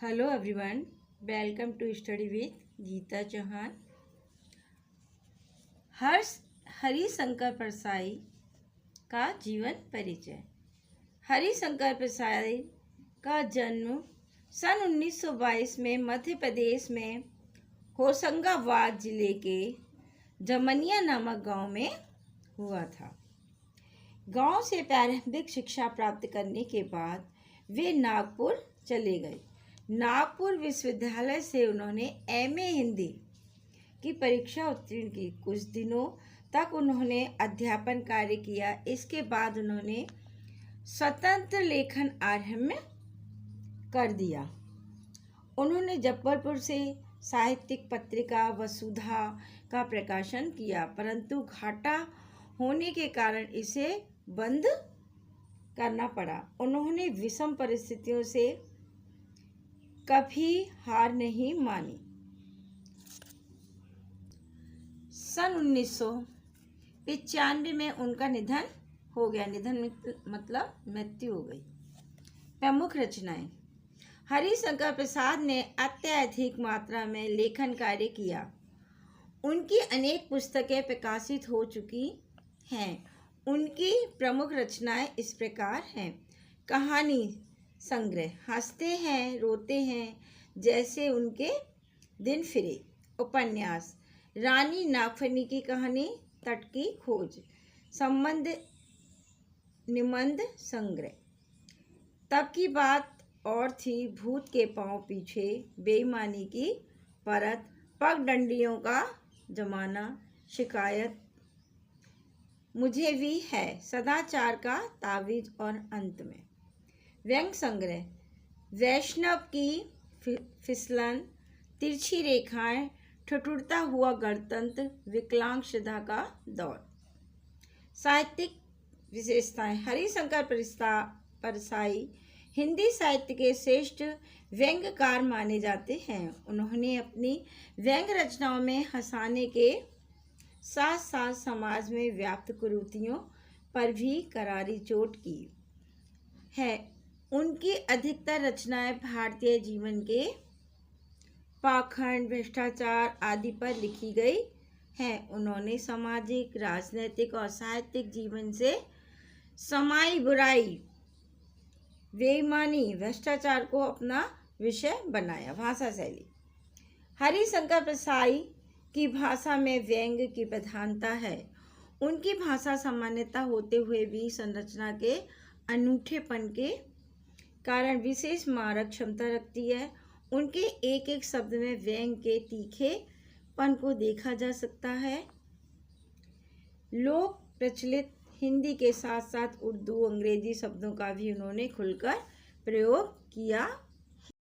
Hello everyone, welcome to study with Geeta Chauhan. Harishankar Parsai का जीवन परिचय। हरिशंकर परसाई का जन्म सन 1922 में मध्य प्रदेश में होशंगाबाद जिले के जमनिया नामक गांव में हुआ था। गांव से प्रारंभिक शिक्षा प्राप्त करने के बाद वे नागपुर चले गए। नागपुर विश्वविद्यालय से उन्होंने एमए हिंदी की परीक्षा उत्तीर्ण की। कुछ दिनों तक उन्होंने अध्यापन कार्य किया। इसके बाद उन्होंने स्वतंत्र लेखन आरंभ कर दिया। उन्होंने जबलपुर से साहित्यिक पत्रिका वसुधा का प्रकाशन किया, परंतु घाटा होने के कारण इसे बंद करना पड़ा। उन्होंने विषम परिस्थितियों से कभी हार नहीं मानी। सन 1995 में उनका निधन हो गया। निधन मतलब मृत्यु हो गई। प्रमुख रचनाएं। हरिशंकर प्रसाद ने अत्यधिक मात्रा में लेखन कार्य किया। उनकी अनेक पुस्तकें प्रकाशित हो चुकी हैं। उनकी प्रमुख रचनाएं इस प्रकार हैं। कहानी संग्रह हंसते हैं रोते हैं जैसे उनके दिन फिरे। उपन्यास रानी नागफनी की कहानी, तट की खोज, संबंध निबंध संग्रह, तब की बात और थी, भूत के पांव पीछे, बेईमानी की परत, पगडंडियों का जमाना, शिकायत, मुझे भी है, सदाचार का तावीज और अंत में। व्यंग संग्रह वैष्णव की फिसलन, तिरछी रेखाएं, ठुठुरता हुआ गणतंत्र, विकलांग श्रद्धा का दौर। साहित्यिक विशेषताएं। हरिशंकर परसाई हिंदी साहित्य के श्रेष्ठ व्यंग्यकार माने जाते हैं। उन्होंने अपनी व्यंग्य रचनाओं में हंसाने के साथ साथ समाज में व्याप्त कुरीतियों पर भी करारी चोट की है। उनकी अधिकतर रचनाएं भारतीय जीवन के पाखंड, भ्रष्टाचार आदि पर लिखी गई हैं। उन्होंने सामाजिक, राजनैतिक और साहित्यिक जीवन से समाई बुराई, बेईमानी, भ्रष्टाचार को अपना विषय बनाया। भाषा शैली। हरिशंकर परसाई की भाषा में व्यंग्य की प्रधानता है। उनकी भाषा सामान्यता होते हुए भी संरचना के अनूठेपन के कारण विशेष मारक क्षमता रखती है। उनके एक एक शब्द में व्यंग्य के तीखेपन को देखा जा सकता है। लोक प्रचलित हिंदी के साथ साथ उर्दू, अंग्रेजी शब्दों का भी उन्होंने खुलकर प्रयोग किया